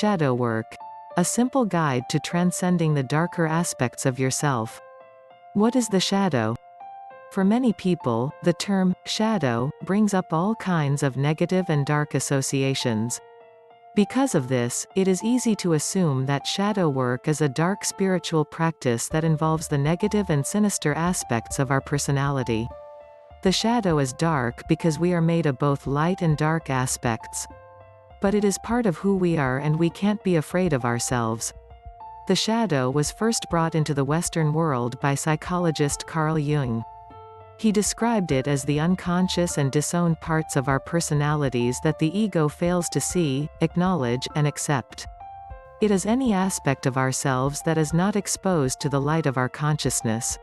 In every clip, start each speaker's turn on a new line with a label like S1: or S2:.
S1: Shadow work. A simple guide to transcending the darker aspects of yourself. What is the shadow? For many people, the term shadow brings up all kinds of negative and dark associations. Because of this, it is easy to assume that shadow work is a dark spiritual practice that involves the negative and sinister aspects of our personality. The shadow is dark because we are made of both light and dark aspects. But it is part of who we are, and we can't be afraid of ourselves. The shadow was first brought into the Western world by psychologist Carl Jung. He described it as the unconscious and disowned parts of our personalities that the ego fails to see, acknowledge, and accept. It is any aspect of ourselves that is not exposed to the light of our consciousness.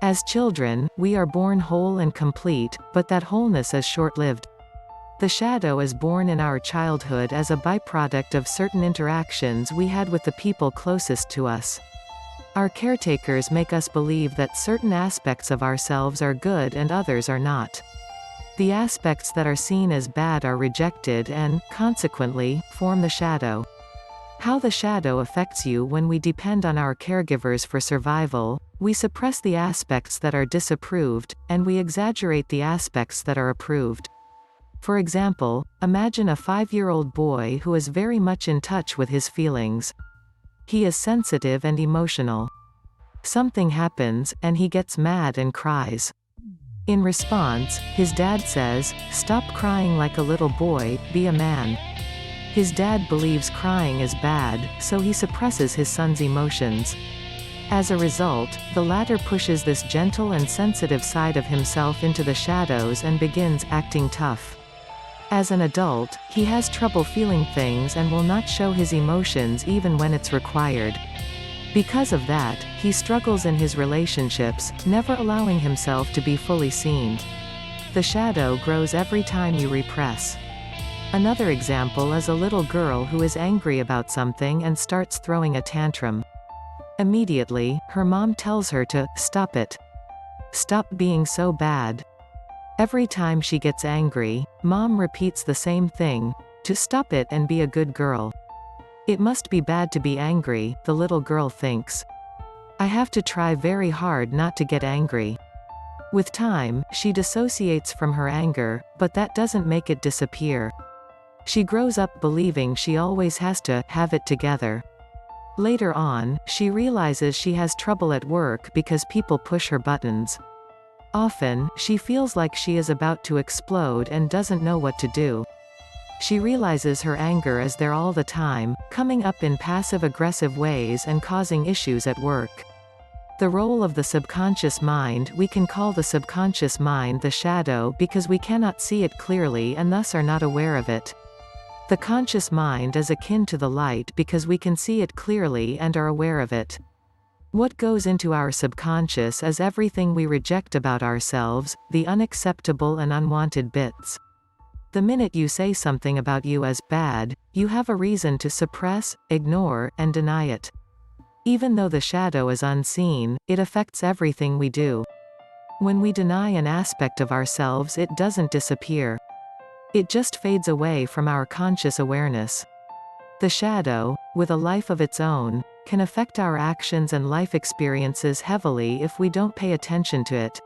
S1: As children, we are born whole and complete, but that wholeness is short-lived. The shadow is born in our childhood as a byproduct of certain interactions we had with the people closest to us. Our caretakers make us believe that certain aspects of ourselves are good and others are not. The aspects that are seen as bad are rejected and, consequently, form the shadow. How the shadow affects you: when we depend on our caregivers for survival, we suppress the aspects that are disapproved, and we exaggerate the aspects that are approved. For example, imagine a 5-year-old boy who is very much in touch with his feelings. He is sensitive and emotional. Something happens, and he gets mad and cries. In response, his dad says, "Stop crying like a little boy, be a man." His dad believes crying is bad, so he suppresses his son's emotions. As a result, the latter pushes this gentle and sensitive side of himself into the shadows and begins acting tough. As an adult, he has trouble feeling things and will not show his emotions even when it's required. Because of that, he struggles in his relationships, never allowing himself to be fully seen. The shadow grows every time you repress. Another example is a little girl who is angry about something and starts throwing a tantrum. Immediately, her mom tells her to stop it. Stop being so bad. Every time she gets angry, mom repeats the same thing, to stop it and be a good girl. It must be bad to be angry, the little girl thinks. I have to try very hard not to get angry. With time, she dissociates from her anger, but that doesn't make it disappear. She grows up believing she always has to have it together. Later on, she realizes she has trouble at work because people push her buttons. Often, she feels like she is about to explode and doesn't know what to do. She realizes her anger is there all the time, coming up in passive-aggressive ways and causing issues at work. The role of the subconscious mind: we can call the subconscious mind the shadow because we cannot see it clearly and thus are not aware of it. The conscious mind is akin to the light because we can see it clearly and are aware of it. What goes into our subconscious is everything we reject about ourselves, the unacceptable and unwanted bits. The minute you say something about you as bad, you have a reason to suppress, ignore, and deny it. Even though the shadow is unseen, it affects everything we do. When we deny an aspect of ourselves, it doesn't disappear. It just fades away from our conscious awareness. The shadow, with a life of its own, can affect our actions and life experiences heavily if we don't pay attention to it.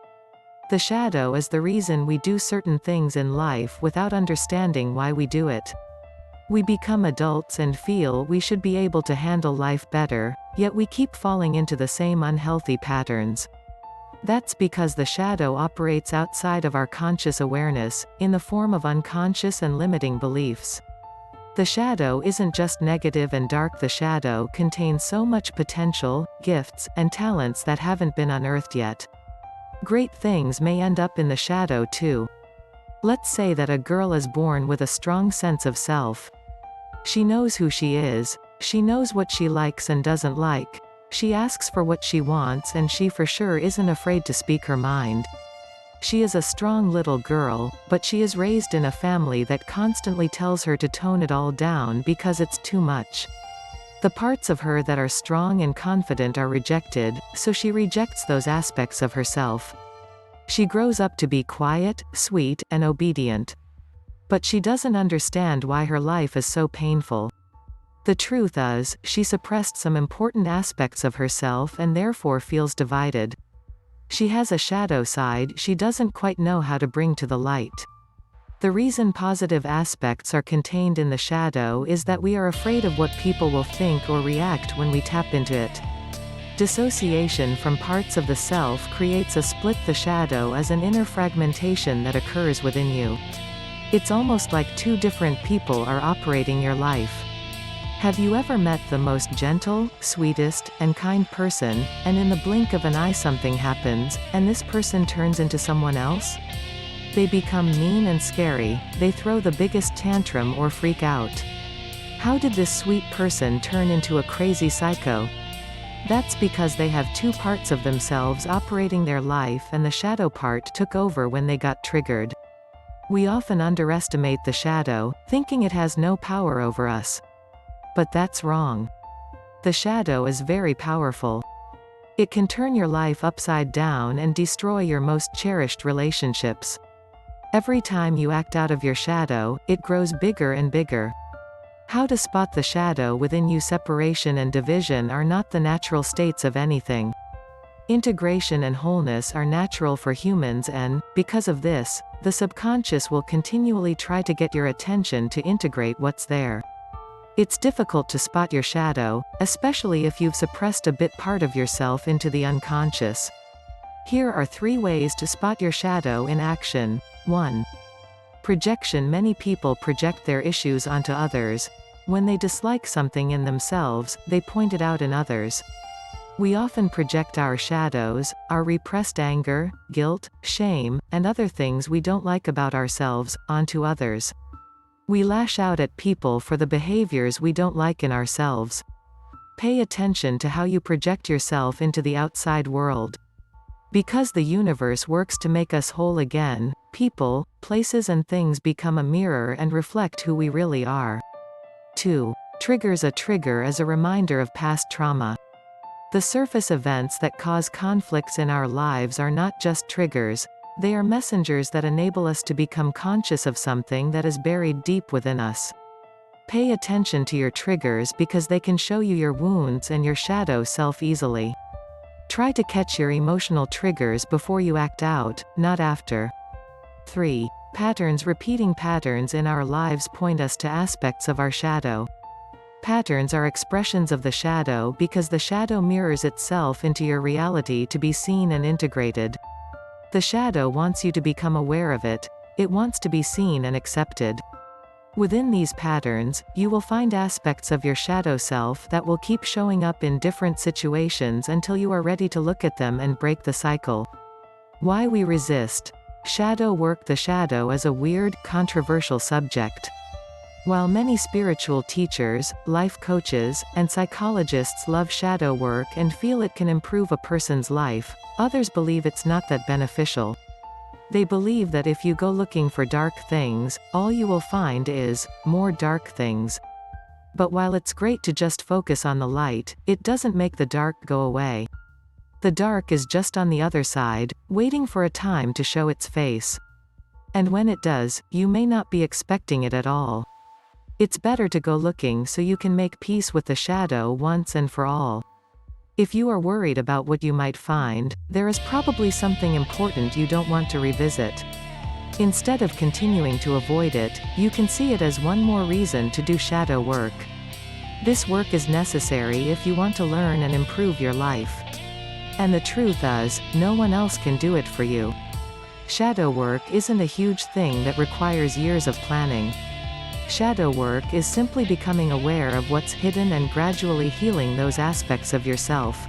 S1: The shadow is the reason we do certain things in life without understanding why we do it. We become adults and feel we should be able to handle life better, yet we keep falling into the same unhealthy patterns. That's because the shadow operates outside of our conscious awareness, in the form of unconscious and limiting beliefs. The shadow isn't just negative and dark. The shadow contains so much potential, gifts, and talents that haven't been unearthed yet. Great things may end up in the shadow too. Let's say that a girl is born with a strong sense of self. She knows who she is, she knows what she likes and doesn't like, she asks for what she wants, and she for sure isn't afraid to speak her mind. She is a strong little girl, but she is raised in a family that constantly tells her to tone it all down because it's too much. The parts of her that are strong and confident are rejected, so she rejects those aspects of herself. She grows up to be quiet, sweet, and obedient. But she doesn't understand why her life is so painful. The truth is, she suppressed some important aspects of herself and therefore feels divided. She has a shadow side she doesn't quite know how to bring to the light. The reason positive aspects are contained in the shadow is that we are afraid of what people will think or react when we tap into it. Dissociation from parts of the self creates a split. The shadow as an inner fragmentation that occurs within you. It's almost like two different people are operating your life. Have you ever met the most gentle, sweetest, and kind person, and in the blink of an eye something happens, and this person turns into someone else? They become mean and scary, they throw the biggest tantrum or freak out. How did this sweet person turn into a crazy psycho? That's because they have two parts of themselves operating their life, and the shadow part took over when they got triggered. We often underestimate the shadow, thinking it has no power over us. But that's wrong. The shadow is very powerful. It can turn your life upside down and destroy your most cherished relationships. Every time you act out of your shadow, it grows bigger and bigger. How to spot the shadow within you? Separation and division are not the natural states of anything. Integration and wholeness are natural for humans, and, because of this, the subconscious will continually try to get your attention to integrate what's there. It's difficult to spot your shadow, especially if you've suppressed a bit part of yourself into the unconscious. Here are 3 ways to spot your shadow in action. 1. Projection. Many people project their issues onto others. When they dislike something in themselves, they point it out in others. We often project our shadows, our repressed anger, guilt, shame, and other things we don't like about ourselves, onto others. We lash out at people for the behaviors we don't like in ourselves. Pay attention to how you project yourself into the outside world. Because the universe works to make us whole again, people, places and things become a mirror and reflect who we really are. 2. Triggers. A trigger is a reminder of past trauma. The surface events that cause conflicts in our lives are not just triggers, they are messengers that enable us to become conscious of something that is buried deep within us. Pay attention to your triggers because they can show you your wounds and your shadow self easily. Try to catch your emotional triggers before you act out, not after. 3. Patterns. Repeating patterns in our lives point us to aspects of our shadow. Patterns are expressions of the shadow because the shadow mirrors itself into your reality to be seen and integrated. The shadow wants you to become aware of it. It wants to be seen and accepted. Within these patterns, you will find aspects of your shadow self that will keep showing up in different situations until you are ready to look at them and break the cycle. Why we resist shadow work. The shadow is a weird, controversial subject. While many spiritual teachers, life coaches, and psychologists love shadow work and feel it can improve a person's life, others believe it's not that beneficial. They believe that if you go looking for dark things, all you will find is more dark things. But while it's great to just focus on the light, it doesn't make the dark go away. The dark is just on the other side, waiting for a time to show its face. And when it does, you may not be expecting it at all. It's better to go looking so you can make peace with the shadow once and for all. If you are worried about what you might find, there is probably something important you don't want to revisit. Instead of continuing to avoid it, you can see it as one more reason to do shadow work. This work is necessary if you want to learn and improve your life. And the truth is, no one else can do it for you. Shadow work isn't a huge thing that requires years of planning. Shadow work is simply becoming aware of what's hidden and gradually healing those aspects of yourself.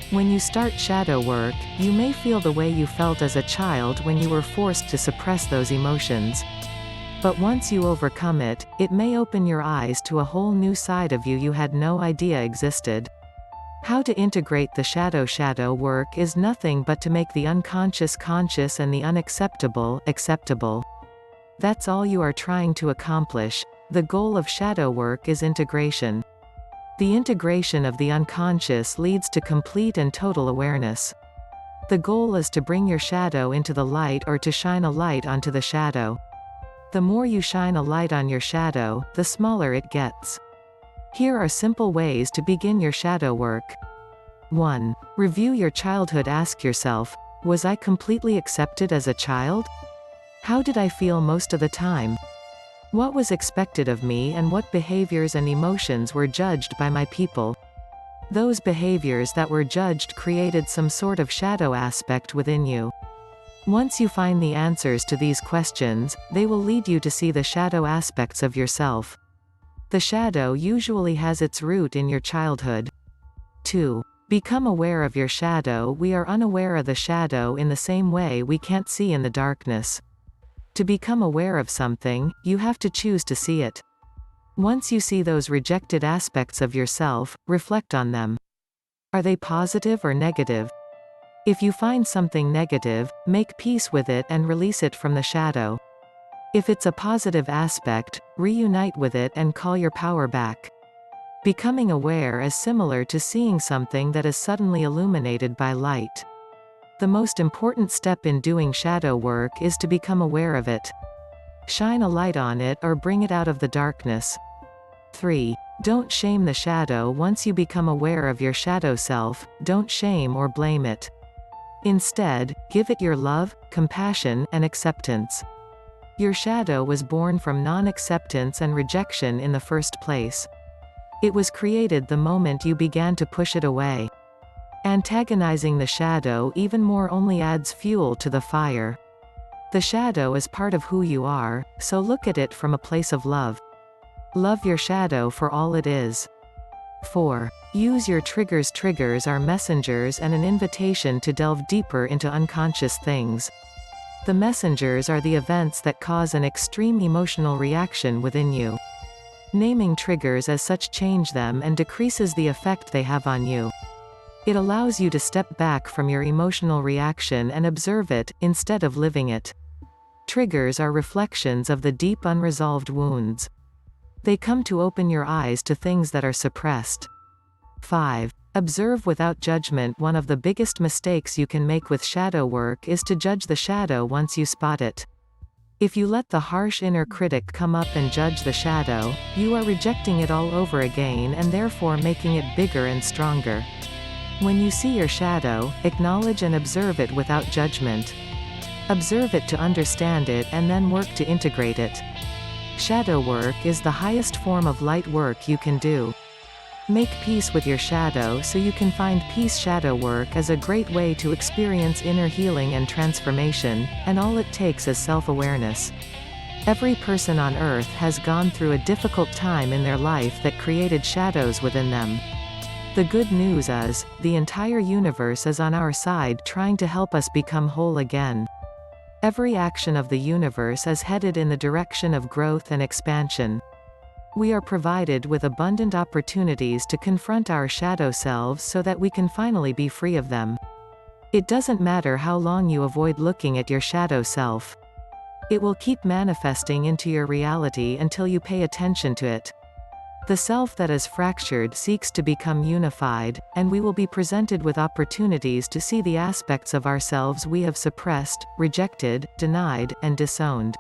S1: When you start shadow work, you may feel the way you felt as a child when you were forced to suppress those emotions. But once you overcome it, it may open your eyes to a whole new side of you had no idea existed. How to integrate the shadow work is nothing but to make the unconscious conscious and the unacceptable acceptable. That's all you are trying to accomplish. The goal of shadow work is integration. The integration of the unconscious leads to complete and total awareness. The goal is to bring your shadow into the light or to shine a light onto the shadow. The more you shine a light on your shadow, the smaller it gets. Here are simple ways to begin your shadow work. 1. Review your childhood. Ask yourself, was I completely accepted as a child? How did I feel most of the time? What was expected of me and what behaviors and emotions were judged by my people? Those behaviors that were judged created some sort of shadow aspect within you. Once you find the answers to these questions, they will lead you to see the shadow aspects of yourself. The shadow usually has its root in your childhood. 2. Become aware of your shadow. We are unaware of the shadow in the same way we can't see in the darkness. To become aware of something, you have to choose to see it. Once you see those rejected aspects of yourself, reflect on them. Are they positive or negative? If you find something negative, make peace with it and release it from the shadow. If it's a positive aspect, reunite with it and call your power back. Becoming aware is similar to seeing something that is suddenly illuminated by light. The most important step in doing shadow work is to become aware of it. Shine a light on it or bring it out of the darkness. 3. Don't shame the shadow. Once you become aware of your shadow self, don't shame or blame it. Instead, give it your love, compassion, and acceptance. Your shadow was born from non-acceptance and rejection in the first place. It was created the moment you began to push it away. Antagonizing the shadow even more only adds fuel to the fire. The shadow is part of who you are, so look at it from a place of love. Love your shadow for all it is. 4. Use your triggers. Triggers are messengers and an invitation to delve deeper into unconscious things. The messengers are the events that cause an extreme emotional reaction within you. Naming triggers as such change them and decreases the effect they have on you. It allows you to step back from your emotional reaction and observe it, instead of living it. Triggers are reflections of the deep unresolved wounds. They come to open your eyes to things that are suppressed. 5. Observe without judgment. One of the biggest mistakes you can make with shadow work is to judge the shadow once you spot it. If you let the harsh inner critic come up and judge the shadow, you are rejecting it all over again and therefore making it bigger and stronger. When you see your shadow, acknowledge and observe it without judgment. Observe it to understand it and then work to integrate it. Shadow work is the highest form of light work you can do. Make peace with your shadow so you can find peace. Shadow work is a great way to experience inner healing and transformation, and all it takes is self-awareness. Every person on earth has gone through a difficult time in their life that created shadows within them. The good news is, the entire universe is on our side trying to help us become whole again. Every action of the universe is headed in the direction of growth and expansion. We are provided with abundant opportunities to confront our shadow selves so that we can finally be free of them. It doesn't matter how long you avoid looking at your shadow self. It will keep manifesting into your reality until you pay attention to it. The self that is fractured seeks to become unified, and we will be presented with opportunities to see the aspects of ourselves we have suppressed, rejected, denied, and disowned.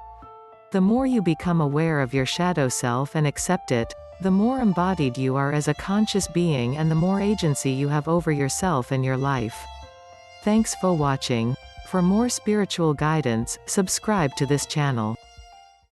S1: The more you become aware of your shadow self and accept it, the more embodied you are as a conscious being and the more agency you have over yourself and your life. Thanks for watching. For more spiritual guidance, subscribe to this channel.